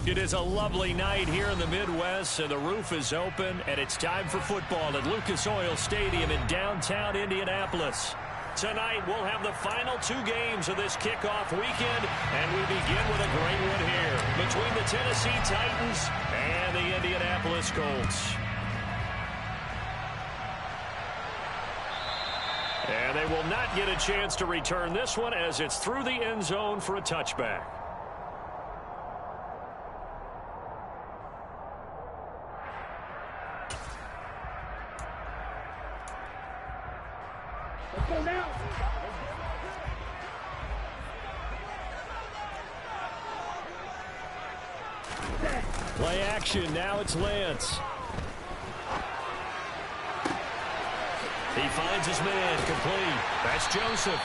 It is a lovely night here in the Midwest, and the roof is open, and it's time for football at Lucas Oil Stadium in downtown Indianapolis. Tonight, we'll have the final two games of this kickoff weekend, and we begin with a great one here between the Tennessee Titans and the Indianapolis Colts. And they will not get a chance to return this one as it's through the end zone for a touchback. Let's go now. Play action. Now it's Lance. He finds his man complete. That's Joseph.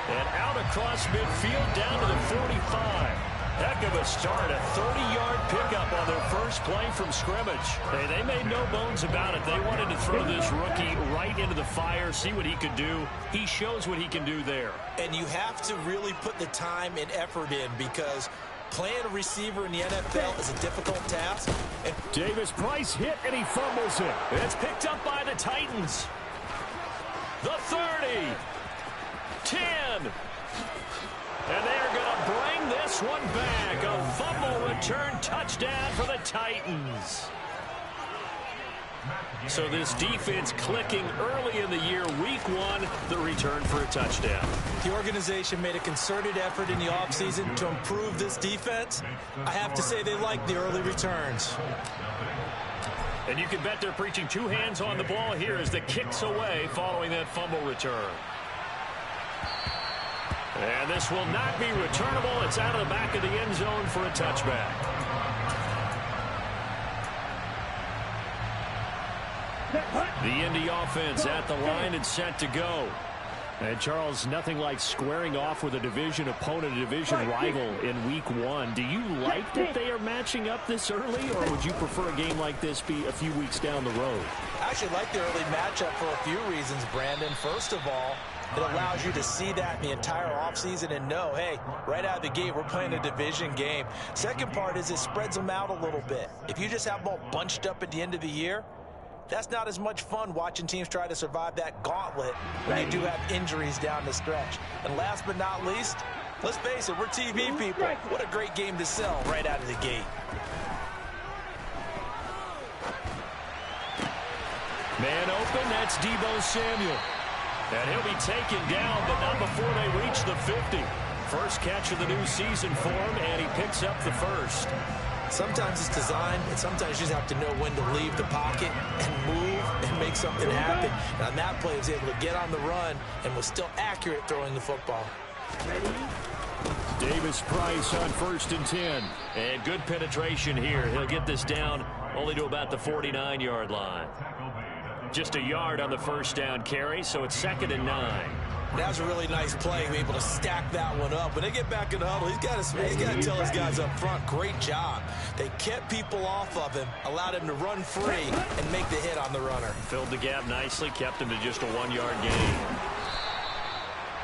And out across midfield down to the 45. Heck of a start. A 30-yard pickup on their first play from scrimmage. Hey, they made no bones about it. They wanted to throw this rookie right into the fire, see what he could do. He shows what he can do there. And you have to really put the time and effort in because playing a receiver in the NFL is a difficult task. And Davis Price hit, and he fumbles it. It's picked up by the Titans. The 30. 10. And they're going to bring this one back. A fumble return touchdown for the Titans. So this defense clicking early in the year, week one, the return for a touchdown. The organization made a concerted effort in the offseason to improve this defense. I have to say they like the early returns. And you can bet they're preaching two hands on the ball here as the kick's away following that fumble return. And this will not be returnable. It's out of the back of the end zone for a touchback. The Indy offense at the line and set to go. And, Charles, nothing like squaring off with a division opponent, a division rival in week one. Do you like that they are matching up this early, or would you prefer a game like this be a few weeks down the road? I actually like the early matchup for a few reasons, Brandon. First of all, it allows you to see that in the entire offseason and know, hey, right out of the gate, we're playing a division game. Second part is it spreads them out a little bit. If you just have them all bunched up at the end of the year, that's not as much fun watching teams try to survive that gauntlet when you do have injuries down the stretch. And last but not least, let's face it, we're TV people. What a great game to sell right out of the gate. Man open, that's Deebo Samuel. And he'll be taken down, but not before they reach the 50. First catch of the new season for him, and he picks up the first. Sometimes it's designed, and sometimes you just have to know when to leave the pocket and move and make something happen. And on that play, he was able to get on the run and was still accurate throwing the football. Davis Price on 1st and 10. And good penetration here. He'll get this down only to about the 49-yard line. Just a yard on the first down carry, so it's 2nd and 9. That was a really nice play. Be able to stack that one up. When they get back in the huddle, he's got to tell his guys up front, great job. They kept people off of him, allowed him to run free, and make the hit on the runner. Filled the gap nicely, kept him to just a 1-yard gain.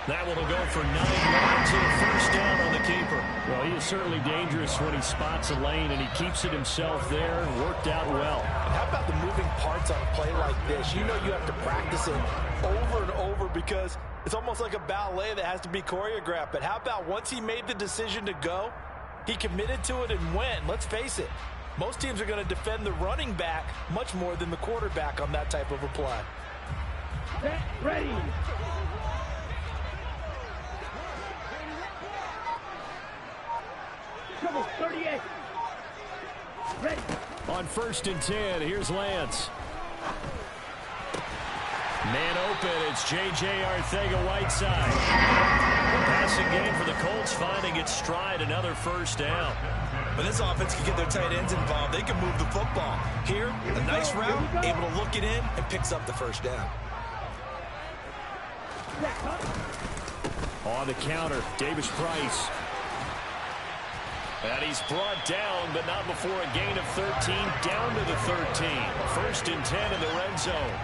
That one will go for 9 yards and a first down on the keeper. Well, he is certainly dangerous when he spots a lane, and he keeps it himself there. Worked out well. And how about the moving parts on a play like this? You know you have to practice it over and over because it's almost like a ballet that has to be choreographed. But how about once he made the decision to go, he committed to it and went. Let's face it, most teams are going to defend the running back much more than the quarterback on that type of a play. Set, ready. Come on, 38. Ready. On 1st and 10, here's Lance. Man open, it's J.J. Arcega-Whiteside. The passing game for the Colts finding its stride, another first down. When this offense can get their tight ends involved, they can move the football. Here, a nice route, able to look it in, and picks up the first down. On the counter, Davis Price. And he's brought down, but not before a gain of 13, down to the 13. 1st and 10 in the red zone.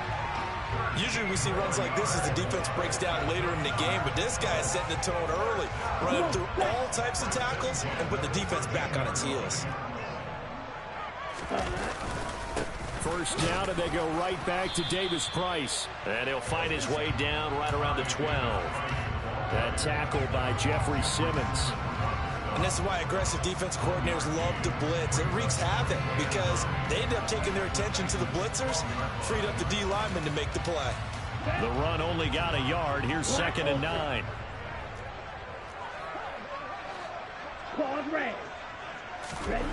Usually we see runs like this as the defense breaks down later in the game, but this guy is setting the tone early, running through all types of tackles and put the defense back on its heels. First down, and they go right back to Davis Price. And he'll find his way down right around the 12. That tackle by Jeffrey Simmons. And this is why aggressive defense coordinators love to blitz. It wreaks havoc because they end up taking their attention to the blitzers, freed up the D lineman to make the play. The run only got a yard. Here's 2nd and 9. Pause, red. Ready?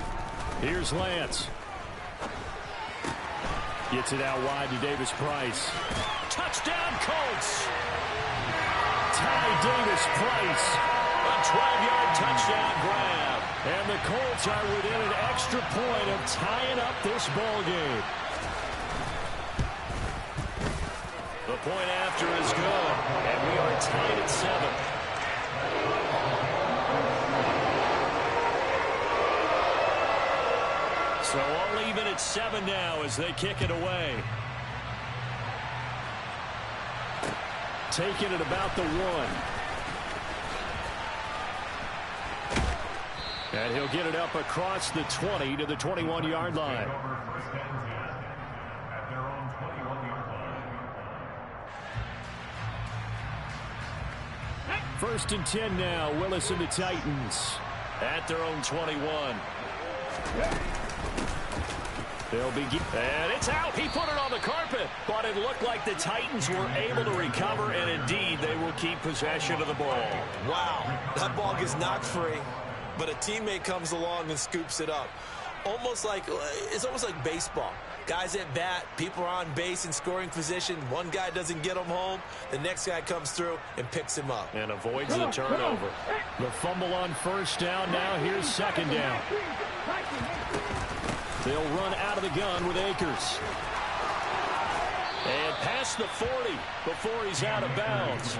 Here's Lance. Gets it out wide to Davis Price. Touchdown, Colts! Ty Davis Price. A 12-yard touchdown grab. And the Colts are within an extra point of tying up this ball game. The point after is good, and we are tied at 7. So all even at 7 now as they kick it away. Taking it about the 1. And he'll get it up across the 20 to the 21-yard line. First and 10 now. Willis and the Titans at their own 21. They'll begin, and it's out. He put it on the carpet, but it looked like the Titans were able to recover, and indeed they will keep possession of the ball. Wow, that ball gets knocked free, but a teammate comes along and scoops it up. It's almost like baseball. Guys at bat, people are on base in scoring position. One guy doesn't get him home. The next guy comes through and picks him up. And avoids the turnover. The fumble on first down. Now here's 2nd down. They'll run out of the gun with Akers. And past the 40 before he's out of bounds.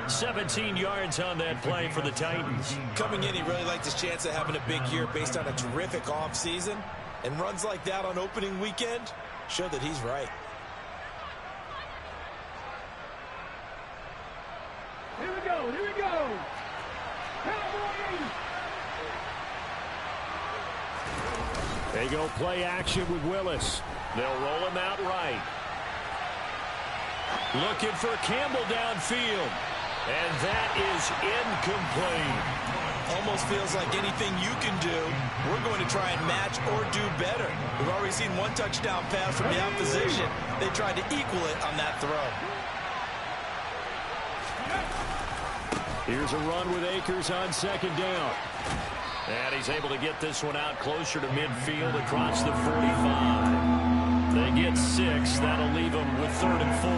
17 yards on that play for the Titans. Coming in, he really liked his chance of having a big year based on a terrific offseason. And runs like that on opening weekend show that he's right. Here we go, here we go. Cowboys! They go play action with Willis. They'll roll him out right. Looking for Campbell downfield. And that is incomplete. Almost feels like anything you can do, we're going to try and match or do better. We've already seen one touchdown pass from the opposition. They tried to equal it on that throw. Here's a run with Akers on 2nd down. And he's able to get this one out closer to midfield across the 45. They get 6. That'll leave them with 3rd and 4.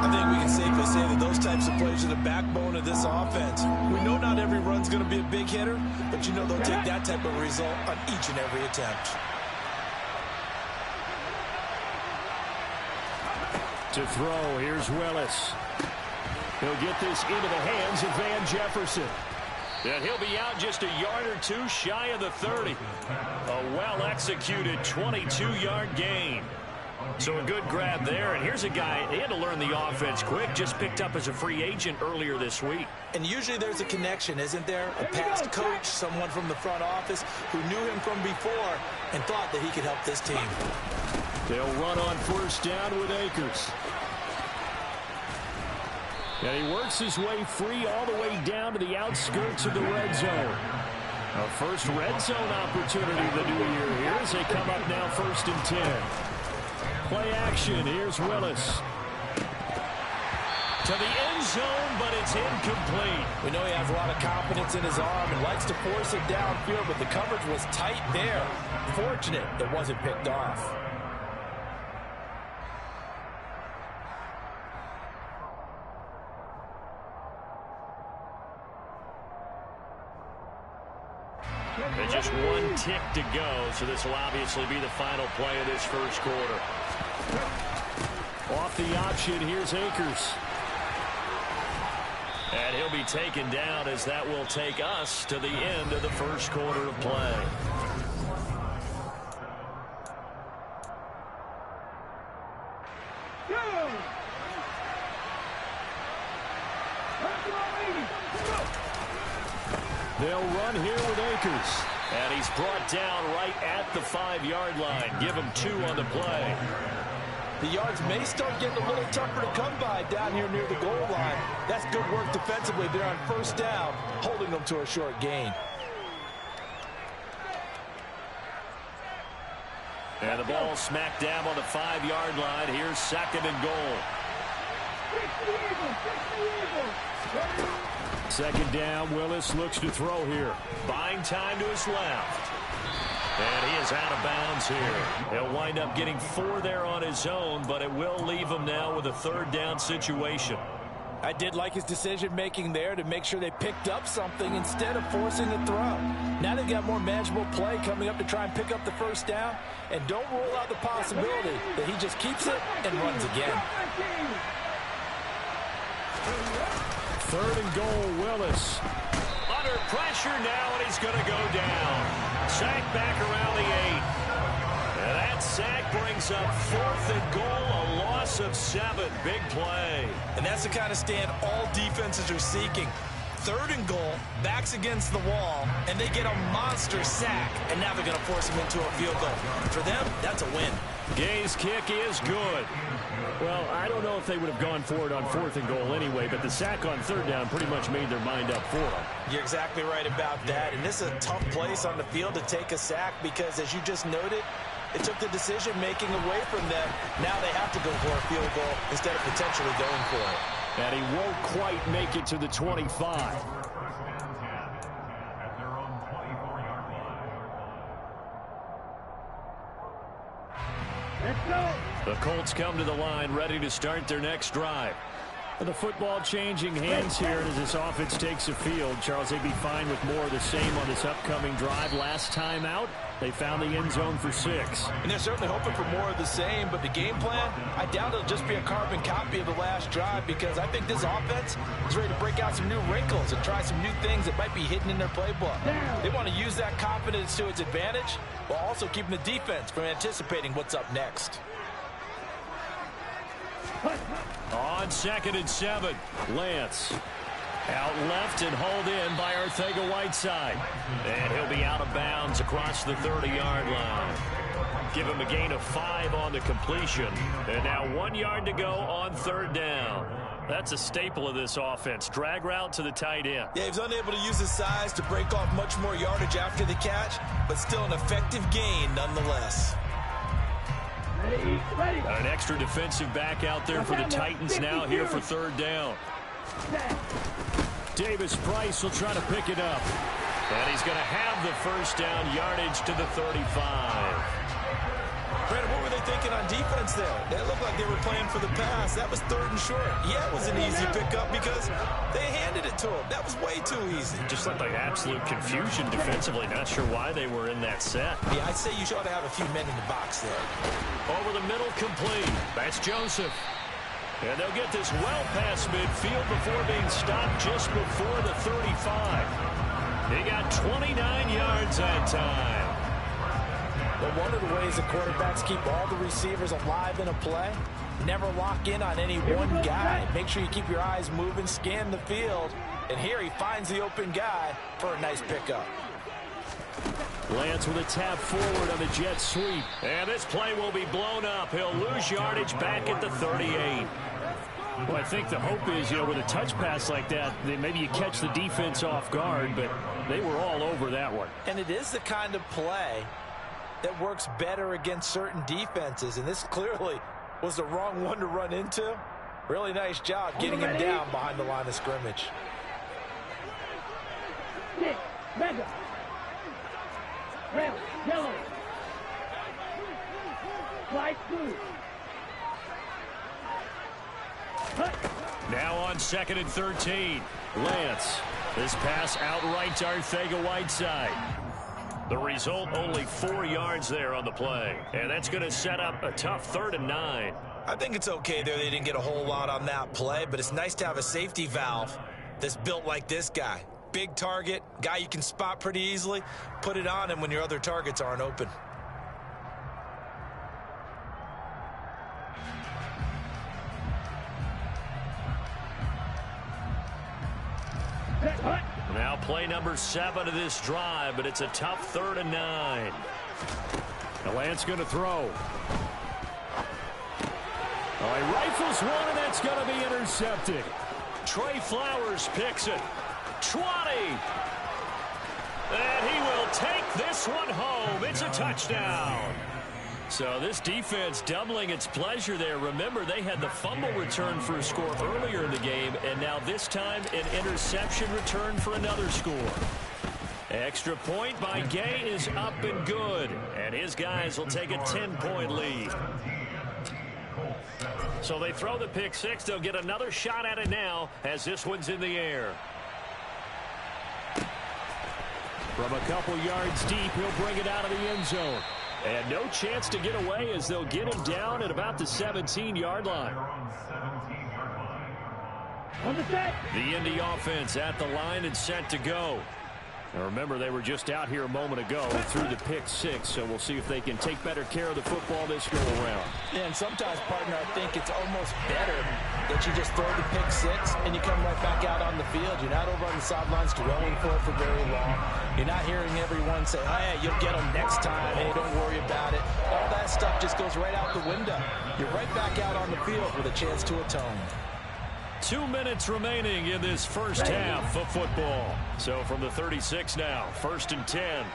I think we can safely say that those types of plays are the backbone of this offense. We know not every run's going to be a big hitter, but you know they'll take that type of result on each and every attempt. To throw, here's Willis. He'll get this into the hands of Van Jefferson. And he'll be out just a yard or two shy of the 30. A well-executed 22-yard gain. So a good grab there, and here's a guy, he had to learn the offense quick, just picked up as a free agent earlier this week. And usually there's a connection, isn't there? A past coach, someone from the front office who knew him from before and thought that he could help this team. They'll run on first down with Akers. And he works his way free all the way down to the outskirts of the red zone. A first red zone opportunity of the new year here as they come up now 1st and 10. Play action. Here's Willis. To the end zone, but it's incomplete. We know he has a lot of confidence in his arm and likes to force it downfield, but the coverage was tight there. Fortunate it wasn't picked off. And just one tick to go, so this will obviously be the final play of this first quarter. Off the option, here's Akers. And he'll be taken down as that will take us to the end of the first quarter of play. They'll run here with Akers. And he's brought down right at the 5-yard line. Give him 2 on the play. The yards may start getting a little tougher to come by down here near the goal line. That's good work defensively there on first down, holding them to a short gain. And the ball smack dab on the 5-yard line. Here's 2nd and goal. 2nd down. Willis looks to throw here. Buying time to his left. And he is out of bounds here. He'll wind up getting 4 there on his own, but it will leave him now with a 3rd down situation. I did like his decision-making there to make sure they picked up something instead of forcing the throw. Now they've got more manageable play coming up to try and pick up the 1st down. And don't rule out the possibility that he just keeps it and runs again. 3rd and goal, Willis. Under pressure now, and he's going to go down. Sack back around the 8. And that sack brings up 4th and goal, a loss of 7. Big play. And that's the kind of stand all defenses are seeking. 3rd and goal, backs against the wall, and they get a monster sack. And now they're going to force him into a field goal. For them, that's a win. Gay's kick is good. Well, I don't know if they would have gone for it on 4th and goal anyway, but the sack on 3rd down pretty much made their mind up for them. You're exactly right about that. And this is a tough place on the field to take a sack because, as you just noted, it took the decision-making away from them. Now they have to go for a field goal instead of potentially going for it. And he won't quite make it to the 25. Let's go. The Colts come to the line, ready to start their next drive. The football changing hands here as this offense takes the field. Charles, they'd be fine with more of the same on this upcoming drive. Last time out, they found the end zone for 6. And they're certainly hoping for more of the same, but the game plan, I doubt it'll just be a carbon copy of the last drive because I think this offense is ready to break out some new wrinkles and try some new things that might be hidden in their playbook. They want to use that confidence to its advantage while also keeping the defense from anticipating what's up next. On 2nd and 7, Lance out left and hauled in by Arcega-Whiteside. And he'll be out of bounds across the 30-yard line. Give him a gain of 5 on the completion. And now 1 yard to go on 3rd down. That's a staple of this offense. Drag route to the tight end. Yeah, he was unable to use his size to break off much more yardage after the catch, but still an effective gain nonetheless. Ready. An extra defensive back out there for the Titans now here for 3rd down. Davis Price will try to pick it up. And he's going to have the 1st down yardage to the 35. Brandon, what were they thinking on defense there? That looked like they were playing for the pass. That was 3rd and short. Yeah, it was an easy pickup because they handed it to him. That was way too easy. Just looked like absolute confusion defensively. Not sure why they were in that set. Yeah, I'd say you should have a few men in the box there. Over the middle, complete. That's Joseph. And they'll get this well past midfield before being stopped just before the 35. He got 29 yards that time. But one of the ways the quarterbacks keep all the receivers alive in a play, never lock in on any one guy. Make sure you keep your eyes moving, scan the field. And here he finds the open guy for a nice pickup. Lance with a tap forward on the jet sweep. And this play will be blown up. He'll lose yardage back at the 38. Well, I think the hope is, with a touch pass like that, maybe you catch the defense off guard, but they were all over that one. And it is the kind of play that works better against certain defenses, and this clearly was the wrong one to run into. Really nice job getting him down behind the line of scrimmage. Mega. Red, yellow. White, blue. Now on 2nd and 13. Lance. This pass outright to Arcega-Whiteside. The result, only 4 yards there on the play. And that's going to set up a tough 3rd and 9. I think it's okay there. They didn't get a whole lot on that play, but it's nice to have a safety valve that's built like this guy. Big target, guy you can spot pretty easily. Put it on him when your other targets aren't open. What? Now play number 7 of this drive, but it's a tough 3rd and 9. The Lance going to throw. Oh, he rifles one, and that's going to be intercepted. Trey Flowers picks it. 20. And he will take this one home. It's a touchdown. So this defense doubling its pleasure there. Remember, they had the fumble return for a score earlier in the game, and now this time an interception return for another score. Extra point by Gay is up and good, and his guys will take a 10-point lead. So they throw the pick six. They'll get another shot at it now as this one's in the air. From a couple yards deep, he'll bring it out of the end zone. And no chance to get away as they'll get him down at about the 17-yard line. The Indy offense at the line and set to go. Now remember, they were just out here a moment ago through the pick six, so we'll see if they can take better care of the football this go around. Yeah, and sometimes, partner, I think it's almost better that you just throw the pick six and you come right back out on the field. You're not over on the sidelines dwelling for it for very long. You're not hearing everyone say, oh, yeah, you'll get them next time. Hey, don't worry about it. All that stuff just goes right out the window. You're right back out on the field with a chance to atone. 2 minutes remaining in this first half of football. So from the 36 now, 1st and 10.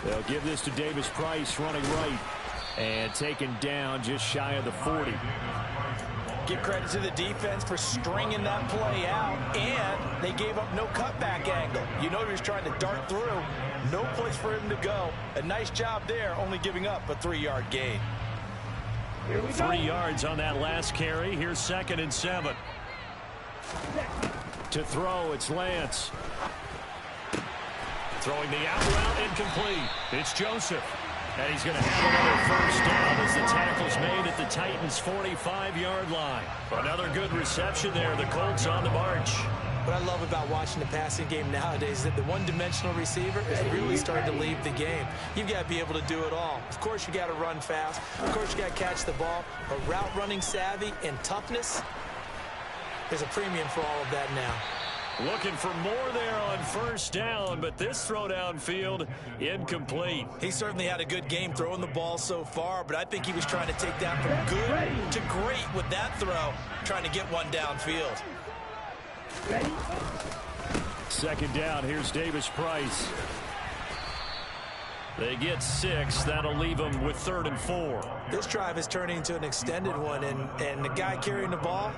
They'll give this to Davis Price running right and taken down just shy of the 40. Give credit to the defense for stringing that play out, and they gave up no cutback angle. You know he was trying to dart through. No place for him to go. A nice job there, only giving up a 3-yard gain. 3 yards on that last carry. Here's 2nd and 7. To throw, it's Lance. Throwing the out route, incomplete. It's Joseph. And he's going to have another first down as the tackle's made at the Titans' 45-yard line. Another good reception there. The Colts on the march. What I love about watching the passing game nowadays is that the one-dimensional receiver is really starting to leave the game. You've got to be able to do it all. Of course, you got to run fast. Of course, you got to catch the ball. But route running savvy and toughness, there's a premium for all of that now. Looking for more there on first down, but this throw downfield incomplete. He certainly had a good game throwing the ball so far, but I think he was trying to take that from good to great with that throw, trying to get one downfield. 2nd down. Here's Davis Price. They get 6. That'll leave them with 3rd and 4. This drive is turning into an extended one, and the guy carrying the ball,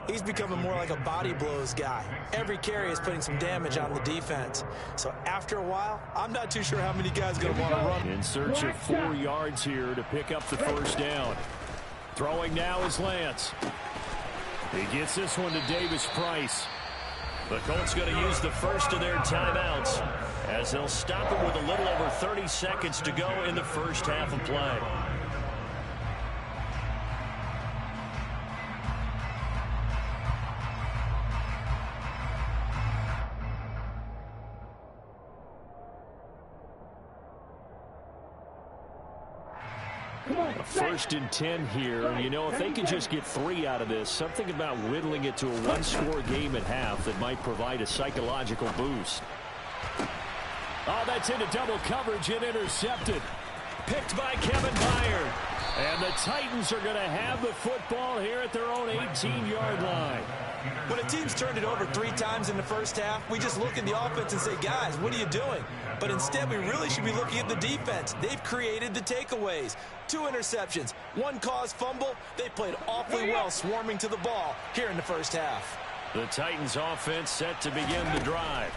he's becoming more like a body blows guy. Every carry is putting some damage on the defense. So after a while, I'm not too sure how many guys are going to want to run. In search of 4 yards here to pick up the first down. Throwing now is Lance. He gets this one to Davis Price. The Colts going to use the first of their timeouts as they'll stop it with a little over 30 seconds to go in the first half of play. First and 10 here, and you know, if they could just get 3 out of this, something about whittling it to a one-score game at half that might provide a psychological boost. Oh, that's into double coverage and intercepted. Picked by Kevin Byard. And the Titans are going to have the football here at their own 18-yard line. When a team's turned it over 3 times in the first half, we just look at the offense and say, guys, what are you doing? But instead, we really should be looking at the defense. They've created the takeaways. 2 interceptions, 1 caused fumble. They played awfully well swarming to the ball here in the first half. The Titans offense set to begin the drive.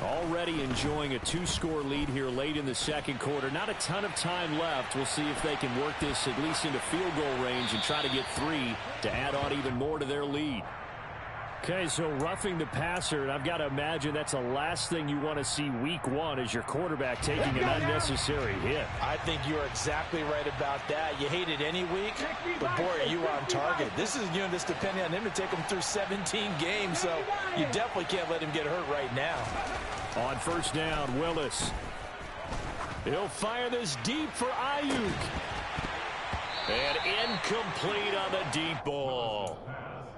Already enjoying a 2-score lead here late in the second quarter. Not a ton of time left. We'll see if they can work this at least into field goal range and try to get 3 to add on even more to their lead. Okay, so roughing the passer, and I've got to imagine that's the last thing you want to see week 1 as your quarterback taking an unnecessary hit. I think you're exactly right about that. You hate it any week, but boy, are you on target. This is, this depending on him to take him through 17 games, so you definitely can't let him get hurt right now. On first down, Willis. He'll fire this deep for Ayuk. And incomplete on the deep ball.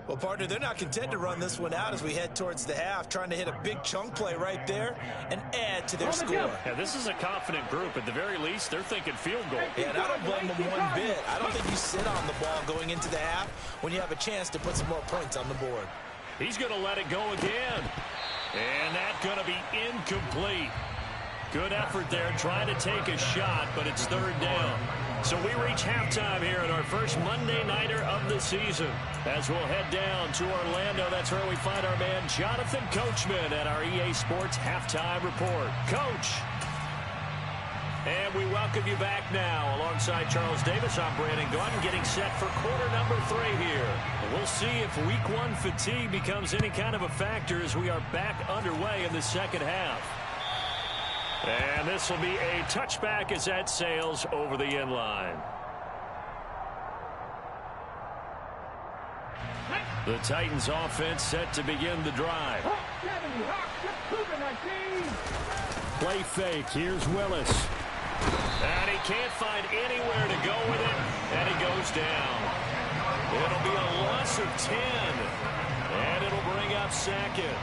Well, partner, they're not content to run this one out as we head towards the half, trying to hit a big chunk play right there and add to their score. Yeah, this is a confident group. At the very least, they're thinking field goal. Yeah, and I don't blame them one bit. I don't think you sit on the ball going into the half when you have a chance to put some more points on the board. He's going to let it go again. And that's going to be incomplete. Good effort there trying to take a shot, but it's third down. So we reach halftime here at our first Monday Nighter of the season. As we'll head down to Orlando, that's where we find our man Jonathan Coachman at our EA Sports Halftime Report. Coach. And we welcome you back now. Alongside Charles Davis, I'm Brandon Gaudin, getting set for quarter number 3 here. We'll see if week 1 fatigue becomes any kind of a factor as we are back underway in the second half. And this will be a touchback as that sails over the end line. The Titans offense set to begin the drive. Play fake. Here's Willis. And he can't find anywhere to go with it. And he goes down. It'll be a loss of 10. And it'll bring up second.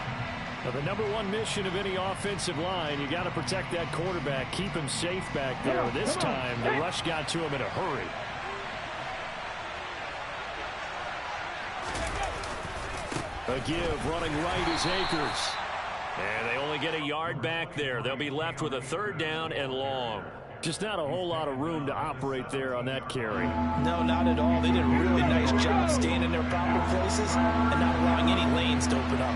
Now, the number one mission of any offensive line, you got to protect that quarterback, keep him safe back there. This time, the rush got to him in a hurry. A give running right is Akers. And they only get a yard back there. They'll be left with a third down and long. Just not a whole lot of room to operate there on that carry. No, not at all. They did a really nice job staying in their proper places and not allowing any lanes to open up.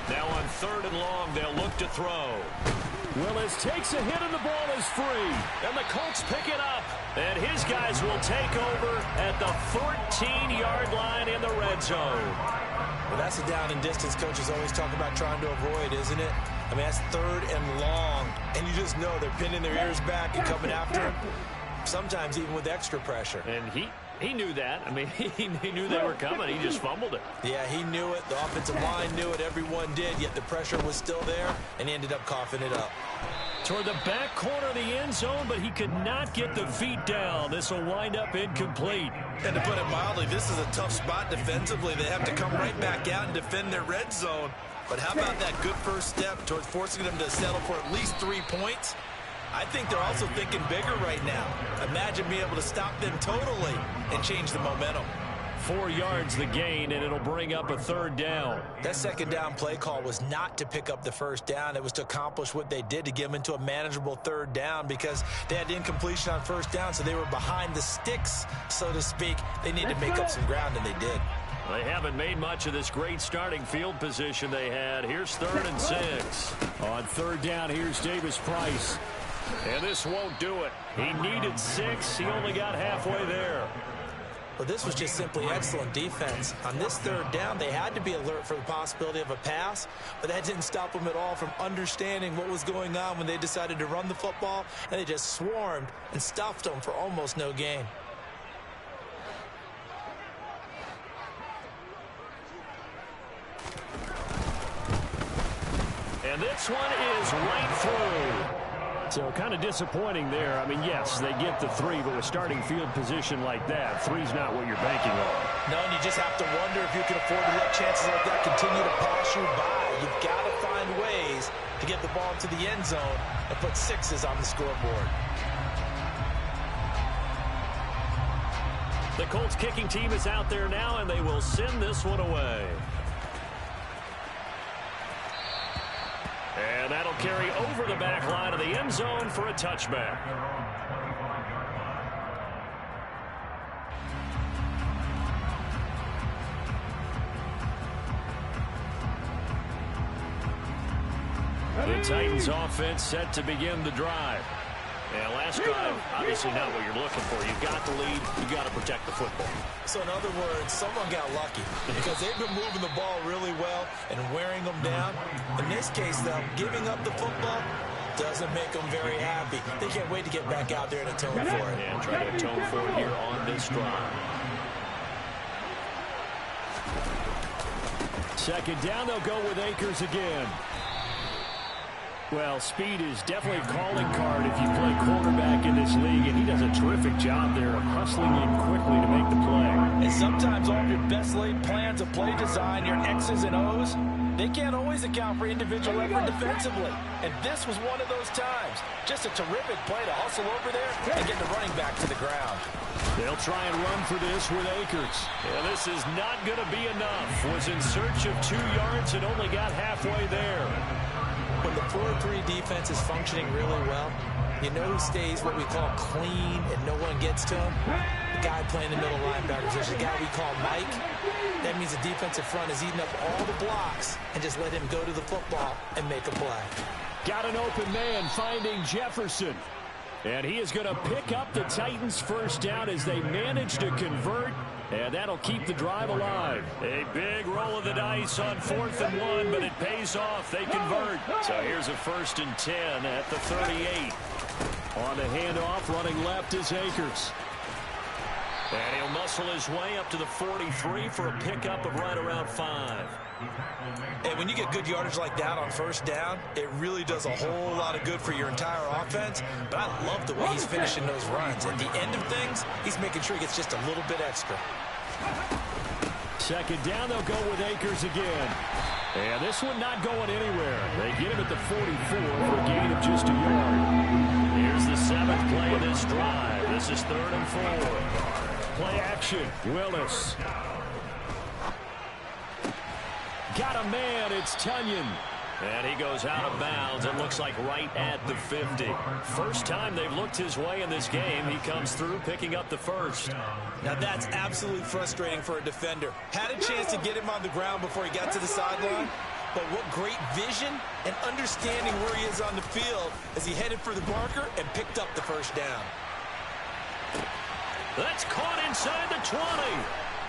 Now on third and long, they'll look to throw. Willis takes a hit and the ball is free. And the Colts pick it up. And his guys will take over at the 14-yard line in the red zone. Well, that's a down and distance coaches always talk about trying to avoid, isn't it? I mean, that's third and long. And you just know they're pinning their ears back and coming after him. Sometimes even with extra pressure. And he knew that. I mean, he knew they were coming. He just fumbled it. Yeah, he knew it. The offensive line knew it. Everyone did. Yet the pressure was still there, and he ended up coughing it up. Toward the back corner of the end zone, but he could not get the feet down. This will wind up incomplete. And to put it mildly, this is a tough spot defensively. They have to come right back out and defend their red zone. But how about that good first step towards forcing them to settle for at least 3 points? I think they're also thinking bigger right now. Imagine being able to stop them totally and change the momentum. 4 yards the gain, and it'll bring up a third down. That second down play call was not to pick up the first down. It was to accomplish what they did, to get them into a manageable third down, because they had incompletion on first down, so they were behind the sticks, so to speak. They needed to make up some ground, and they did. They haven't made much of this great starting field position they had. Here's 3rd and 6. On third down, here's Davis Price. And this won't do it. He needed 6. He only got halfway there. Well, this was just simply excellent defense. On this third down, they had to be alert for the possibility of a pass, but that didn't stop them at all from understanding what was going on when they decided to run the football, and they just swarmed and stuffed them for almost no gain. And this one is right through. So kind of disappointing there. I mean, yes, they get the 3, but with starting field position like that, 3's not what you're banking on. No, and you just have to wonder if you can afford to let chances like that continue to pass you by. You've got to find ways to get the ball into the end zone and put 6s on the scoreboard. The Colts kicking team is out there now, and they will send this one away. And that'll carry over the back line of the end zone for a touchback. The Titans offense set to begin the drive. And last drive, obviously not what you're looking for. You've got the lead. You've got to protect the football. So in other words, someone got lucky because they've been moving the ball really well and wearing them down. In this case, though, giving up the football doesn't make them very happy. They can't wait to get back out there and atone for it. And try to atone for it here on this drive. Second down, they'll go with Akers again. Well, speed is definitely a calling card if you play quarterback in this league, and he does a terrific job there of hustling in quickly to make the play. And sometimes all of your best laid plans of play design, your X's and O's, they can't always account for individual effort defensively. And this was one of those times. Just a terrific play to hustle over there and get the running back to the ground. They'll try and run for this with Akers. And this is not going to be enough. Was in search of 2 yards and only got halfway there. When the 4-3 defense is functioning really well, you know who stays what we call clean and no one gets to him? The guy playing the middle linebackers. There's a guy we call Mike. That means the defensive front is eating up all the blocks and just let him go to the football and make a play. Got an open man finding Jefferson. And he is going to pick up the Titans' first down as they manage to convert. And that'll keep the drive alive. A big roll of the dice on 4th and 1, but it pays off. They convert. So here's a 1st and 10 at the 38. On the handoff, running left is Akers. And he'll muscle his way up to the 43 for a pickup of right around 5. And when you get good yardage like that on 1st down, it really does a whole lot of good for your entire offense. But I love the way he's finishing those runs. At the end of things, he's making sure he gets just a little bit extra. 2nd down, they'll go with Akers again. And this one not going anywhere. They get him at the 44 for a gain of just a yard. Here's the 7th play of this drive. This is 3rd and 4. Play action. Willis. Got a man. It's Tunyon. And he goes out of bounds. It looks like right at the 50. First time they've looked his way in this game. He comes through picking up the 1st. Now that's absolutely frustrating for a defender. Had a chance to get him on the ground before he got to the sideline. But what great vision and understanding where he is on the field as he headed for the marker and picked up the 1st down. That's caught inside the 20.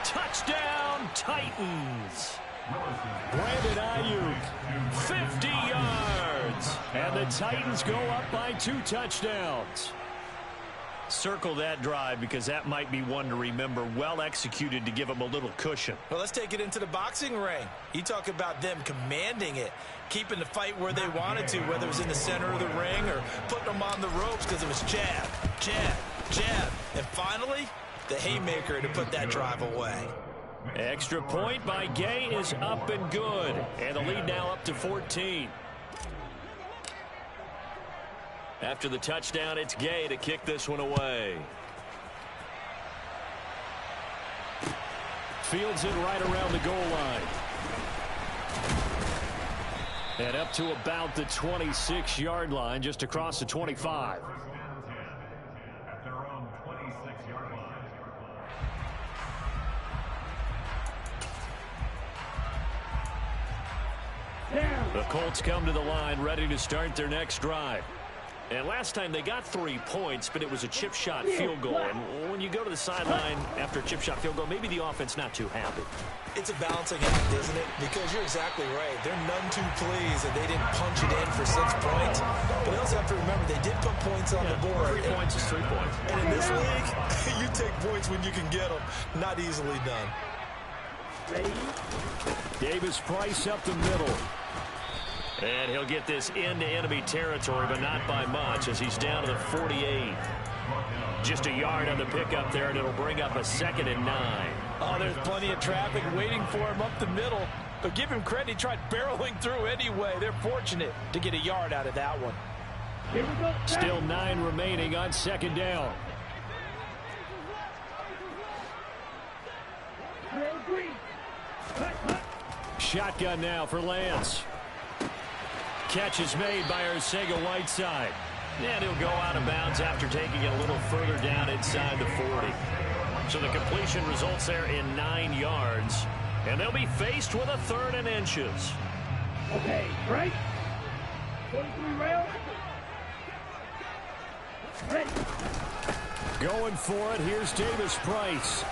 Touchdown, Titans. Brandon Ayuk, 50 yards. And the Titans go up by 2 touchdowns. Circle that drive because that might be one to remember. Well executed to give them a little cushion. Well, let's take it into the boxing ring. You talk about them commanding it, keeping the fight where they wanted to, whether it was in the center of the ring or putting them on the ropes because it was jab, jab, jab. And finally, the haymaker to put that drive away. Extra point by Gay is up and good. And the lead now up to 14. After the touchdown, it's Gay to kick this one away. Fields it right around the goal line. And up to about the 26-yard line, just across the 25. The Colts come to the line ready to start their next drive. And last time they got 3 points, but it was a chip shot field goal. And when you go to the sideline after a chip shot field goal, maybe the offense not too happy. It's a balancing act, isn't it? Because you're exactly right. They're none too pleased that they didn't punch it in for 6 points. But they also have to remember they did put points on the board. 3 points is 3 points. And in this league, you take points when you can get them. Not easily done. Davis Price up the middle. And he'll get this into enemy territory, but not by much as he's down to the 48. Just a yard on the pickup there, and it'll bring up a 2nd and 9. Oh, there's plenty of traffic waiting for him up the middle. But give him credit, he tried barreling through anyway. They're fortunate to get a yard out of that one. Still 9 remaining on 2nd down. Shotgun now for Lance. Catch is made by Arcega-Whiteside. And he'll go out of bounds after taking it a little further down inside the 40. So the completion results there in 9 yards. And they'll be faced with a 3rd and inches. Okay, right? 43 rail. Ready. Going for it, here's Davis Price.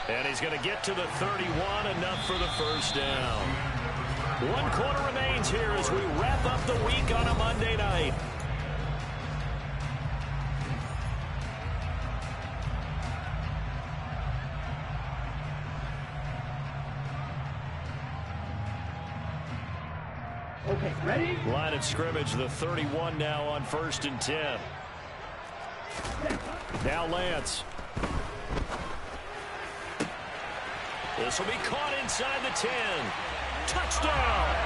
And he's going to get to the 31, enough for the 1st down. 1 quarter remains here as we wrap up the week on a Monday night. Okay, ready? Line of scrimmage, the 31 now on 1st and 10. Now Lance. This will be caught inside the 10. Touchdown!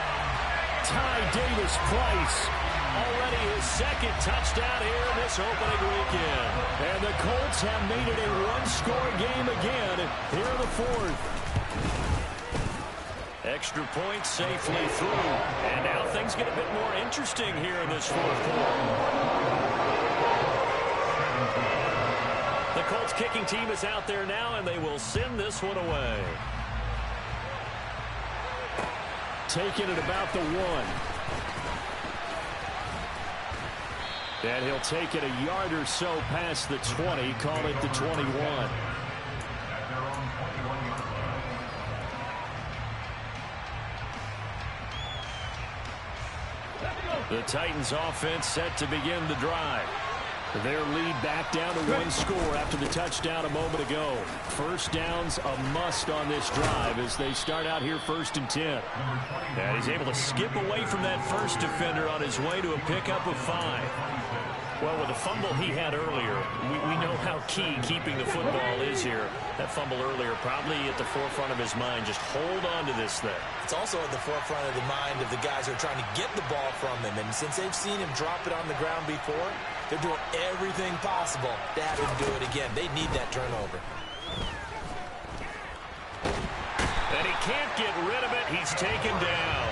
Ty Davis-Price. Already his second touchdown here in this opening weekend. And the Colts have made it a one-score game again here in the 4th. Extra point safely through. And now things get a bit more interesting here in this 4th quarter. The Colts kicking team is out there now, and they will send this one away. Taking it about the 1. And he'll take it a yard or so past the 20, call it the 21. The Titans offense set to begin the drive. Their lead back down to 1 score after the touchdown a moment ago. First down's a must on this drive as they start out here 1st and 10. And he's able to skip away from that first defender on his way to a pickup of 5. Well, with the fumble he had earlier, we know how key keeping the football is here. That fumble earlier probably at the forefront of his mind. Just hold on to this thing. It's also at the forefront of the mind of the guys who are trying to get the ball from him. And since they've seen him drop it on the ground before, they're doing everything possible to have him do it again. They need that turnover. And he can't get rid of it. He's taken down.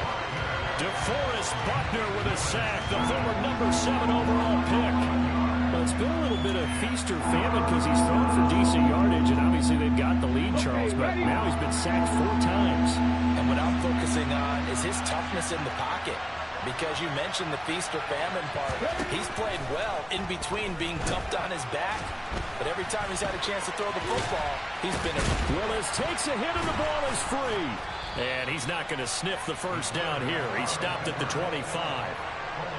DeForest Buckner with a sack, the former number 7 overall pick. Well, it's been a little bit of feast or famine because he's thrown for decent yardage, and obviously they've got the lead, Charles, but now he's been sacked 4 times. And what I'm focusing on is his toughness in the pocket. Because you mentioned the feast or famine part. He's played well in between being dumped on his back. But every time he's had a chance to throw the football, he's been Willis takes a hit and the ball is free. And he's not going to sniff the first down here. He stopped at the 25.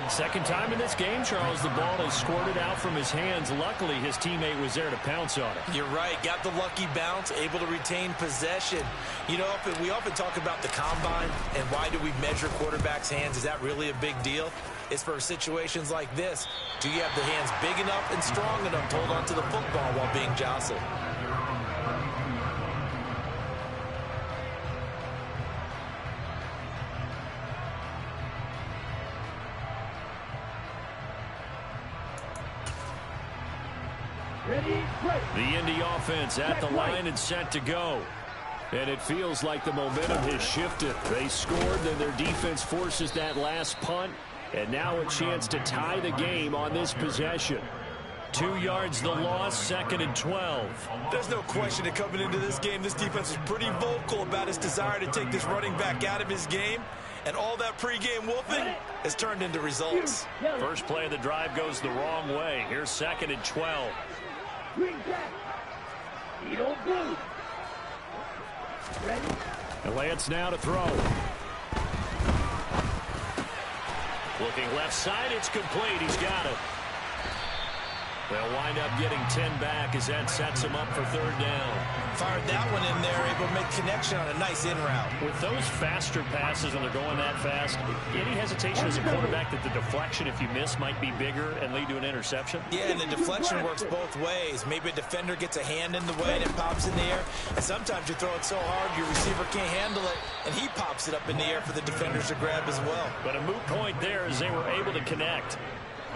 Second time in this game, Charles, the ball is squirted out from his hands. Luckily, his teammate was there to pounce on it. You're right. Got the lucky bounce, able to retain possession. You know, we often talk about the combine and why do we measure quarterbacks' hands. Is that really a big deal? It's for situations like this. Do you have the hands big enough and strong enough to hold on to the football while being jostled? The Indy offense at the line and set to go. And it feels like the momentum has shifted. They scored, then their defense forces that last punt. And now a chance to tie the game on this possession. 2 yards the loss, 2nd and 12. There's no question that coming into this game, this defense is pretty vocal about its desire to take this running back out of his game. And all that pregame wolfing has turned into results. First play of the drive goes the wrong way. Here's 2nd and 12. And Lance now to throw. Looking left side, it's complete. He's got it. They'll wind up getting 10 back as that sets him up for 3rd down. Fired that one in there, able to make connection on a nice in route. With those faster passes and they're going that fast, any hesitation as a quarterback that the deflection, if you miss, might be bigger and lead to an interception? Yeah, and the deflection works both ways. Maybe a defender gets a hand in the way and it pops in the air. And sometimes you throw it so hard your receiver can't handle it, and he pops it up in the air for the defenders to grab as well. But a moot point there is they were able to connect.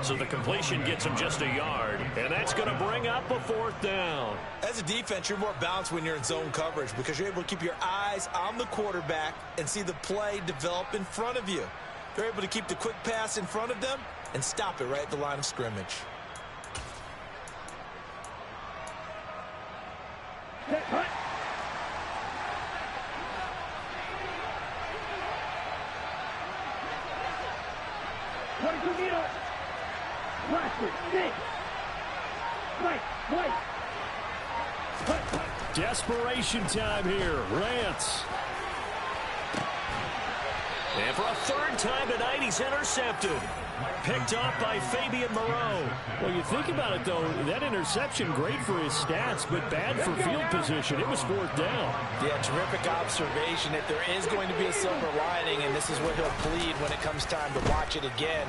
So the completion gets him just a yard, and that's going to bring up a 4th down. As a defense, you're more balanced when you're in zone coverage because you're able to keep your eyes on the quarterback and see the play develop in front of you. You're able to keep the quick pass in front of them and stop it right at the line of scrimmage. Cut. Desperation time here. Lance. And for a third time tonight, he's intercepted. Picked off by Fabian Moreau. Well, you think about it, though, that interception, great for his stats, but bad for field position. It was fourth down. Yeah, terrific observation. If there is going to be a silver lining, and this is where he'll plead when it comes time to watch it again,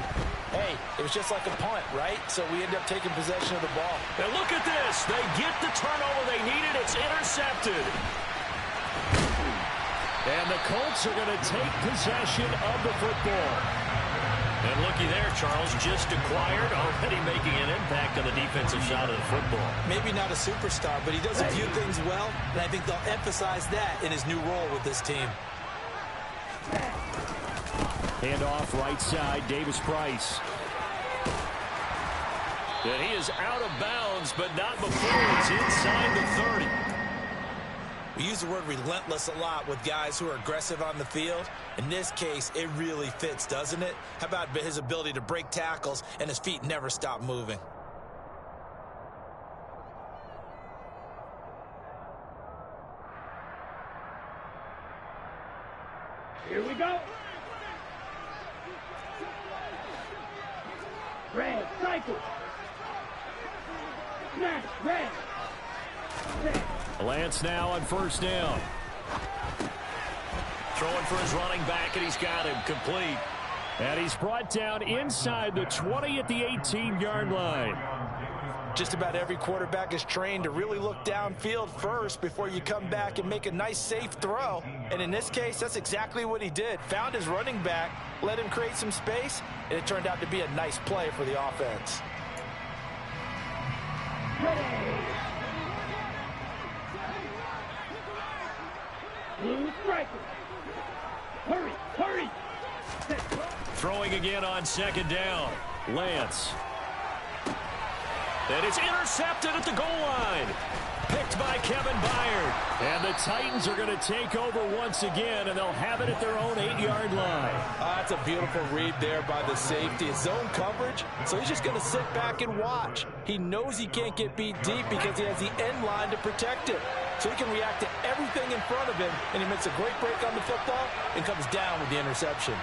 hey, it was just like a punt, right? So we end up taking possession of the ball. And look at this. They get the turnover they needed. It's intercepted. And the Colts are going to take possession of the football. And looky there, Charles, just acquired, already making an impact on the defensive side of the football. Maybe not a superstar, but he does a few things well, and I think they'll emphasize that in his new role with this team. Handoff right side, Davis Price. And he is out of bounds, but not before he's inside the 30. We use the word relentless a lot with guys who are aggressive on the field. In this case, it really fits, doesn't it? How about his ability to break tackles and his feet never stop moving? Here we go. Red, cycle. Smash, red. Lance now on first down. Throwing for his running back, and he's got him complete. And he's brought down inside the 20 at the 18-yard line. Just about every quarterback is trained to really look downfield first before you come back and make a nice, safe throw. And in this case, that's exactly what he did. Found his running back, let him create some space, and it turned out to be a nice play for the offense. Blue striker. Hurry, hurry. Throwing again on second down. Lance. And it's intercepted at the goal line. Picked by Kevin Byard. And the Titans are going to take over once again, and they'll have it at their own 8-yard line. That's a beautiful read there by the safety. It's zone coverage, so he's just going to sit back and watch. He knows he can't get beat deep because he has the end line to protect it. So he can react to everything in front of him, and he makes a great break on the football and comes down with the interception.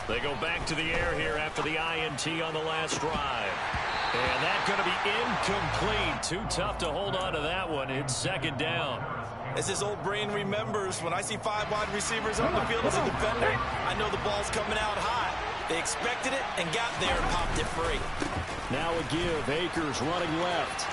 They go back to the air here after the INT on the last drive. And that's going to be incomplete. Too tough to hold on to that one. It's second down. As his old brain remembers, when I see 5 wide receivers on the field as a defender, I know the ball's coming out hot. They expected it and got there and popped it free. Now a give. Akers running left.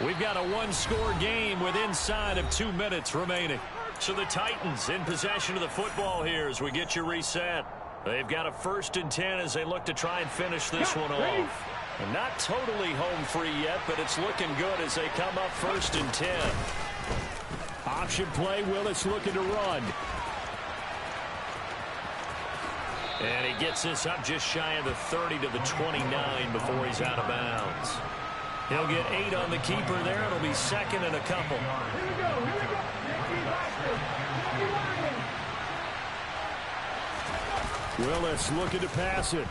We've got a one-score game with inside of 2 minutes remaining. So the Titans in possession of the football here as we get you reset. They've got a 1st and 10 as they look to try and finish this one off. And not totally home free yet, but it's looking good as they come up 1st and 10. Option play, Willis looking to run. And he gets this up just shy of the 30 to the 29 before he's out of bounds. He'll get 8 on the keeper there. It'll be second and a couple. Here we go, here we go. Willis looking to pass it.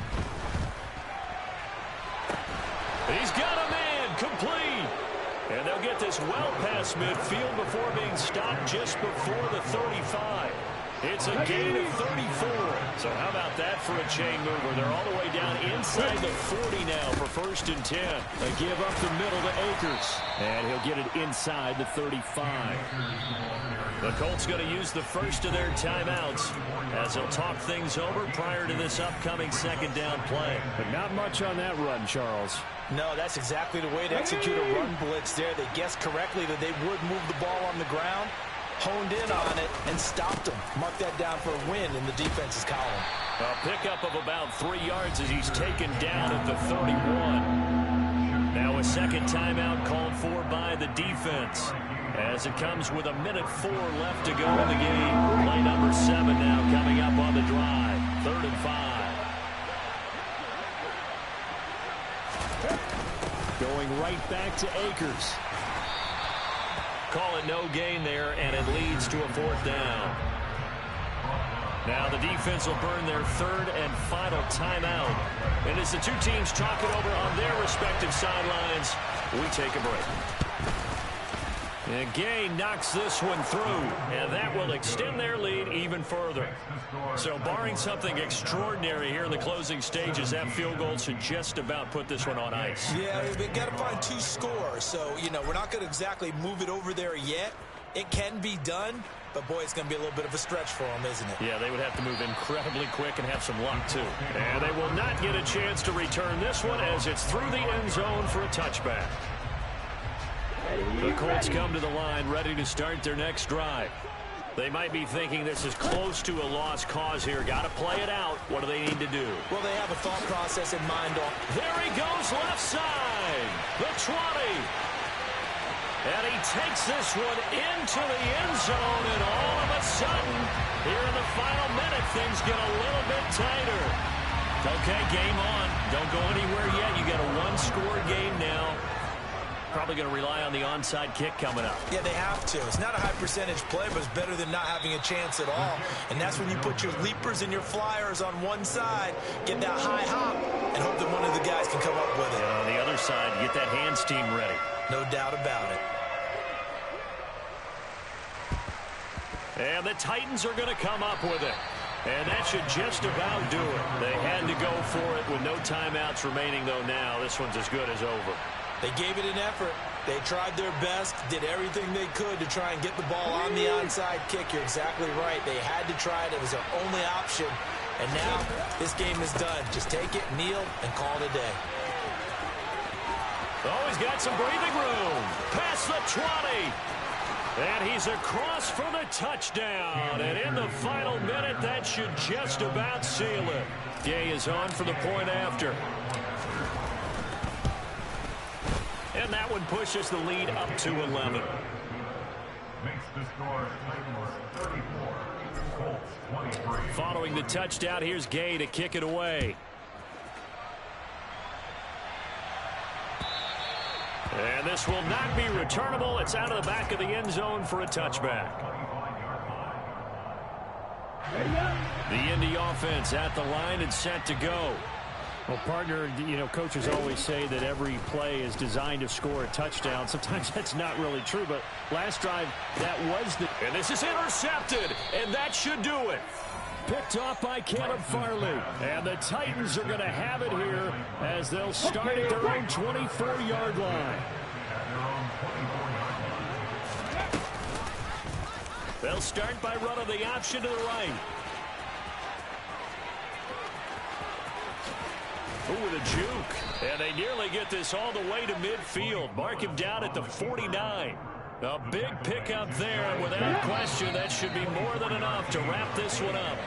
He's got a man complete. And they'll get this well past midfield before being stopped just before the 35. It's a gain of 34. So how about that for a chain mover? They're all the way down inside the 40 now for 1st and 10. They give up the middle to Akers. And he'll get it inside the 35. The Colts going to use the first of their timeouts as they'll talk things over prior to this upcoming second down play. But not much on that run, Charles. No, that's exactly the way to execute a run blitz there. They guessed correctly that they would move the ball on the ground, honed in on it, and stopped them. Mark that down for a win in the defense's column. A pickup of about 3 yards as he's taken down at the 31. Now a second timeout called for by the defense as it comes with 1:04 left to go in the game. Play number 7 now coming up on the drive. 3rd and 5. Going right back to Akers. Call it no gain there, and it leads to a 4th down. Now the defense will burn their third and final timeout. And as the two teams talk it over on their respective sidelines, we take a break. And Gay knocks this one through, and that will extend their lead even further. So barring something extraordinary here in the closing stages, that field goal should just about put this one on ice. Yeah, we've got to find 2 scores. So, you know, we're not going to exactly move it over there yet. It can be done, but, boy, it's going to be a little bit of a stretch for them, isn't it? Yeah, they would have to move incredibly quick and have some luck, too. And they will not get a chance to return this one as it's through the end zone for a touchback. The Colts come to the line ready to start their next drive. They might be thinking this is close to a lost cause here. Got to play it out. What do they need to do? Well, they have a thought process in mind. There he goes left side. The 20. And he takes this one into the end zone, and all of a sudden, here in the final minute, things get a little bit tighter. Okay, game on. Don't go anywhere yet. You got a one-score game now. Probably going to rely on the onside kick coming up. Yeah, they have to. It's not a high percentage play, but it's better than not having a chance at all. And that's when you put your leapers and your flyers on one side, get that high hop, and hope that one of the guys can come up with it. And on the other side, get that hands team ready. No doubt about it. And the Titans are going to come up with it. And that should just about do it. They had to go for it with no timeouts remaining, though now. This one's as good as over. They gave it an effort. They tried their best, did everything they could to try and get the ball on the onside kick. You're exactly right. They had to try it. It was their only option. And now this game is done. Just take it, kneel, and call it a day. Oh, he's got some breathing room. Past the 20. And he's across for the touchdown. And in the final minute, that should just about seal it. Gay is on for the point after. And that one pushes the lead up to 11. Makes the score 34, Colts 23. Following the touchdown, here's Gay to kick it away. And this will not be returnable. It's out of the back of the end zone for a touchback. The Indy offense at the line and set to go. Well, partner, you know, coaches always say that every play is designed to score a touchdown. Sometimes that's not really true, but last drive, that was the... And this is intercepted, and that should do it. Picked off by Caleb Farley. And the Titans are going to have it here as they'll start at their own 24-yard line. They'll start by running the option to the right. Ooh, with a juke. And they nearly get this all the way to midfield. Mark him down at the 49. A big pickup there, and without question, that should be more than enough to wrap this one up.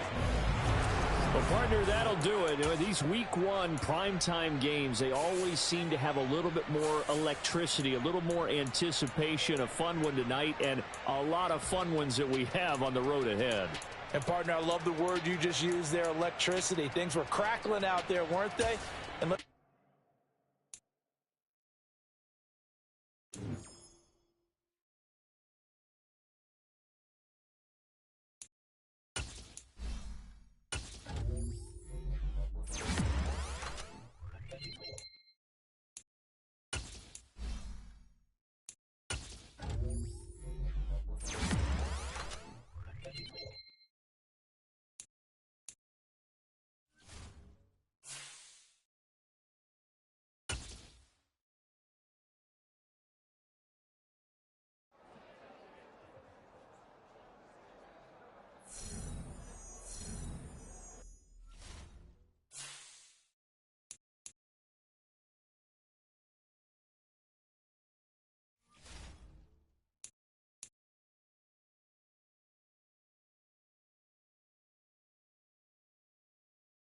Well, partner, that'll do it. These week one primetime games, they always seem to have a little bit more electricity, a little more anticipation. A fun one tonight, and a lot of fun ones that we have on the road ahead. And, partner, I love the word you just used there, electricity. Things were crackling out there, weren't they? And look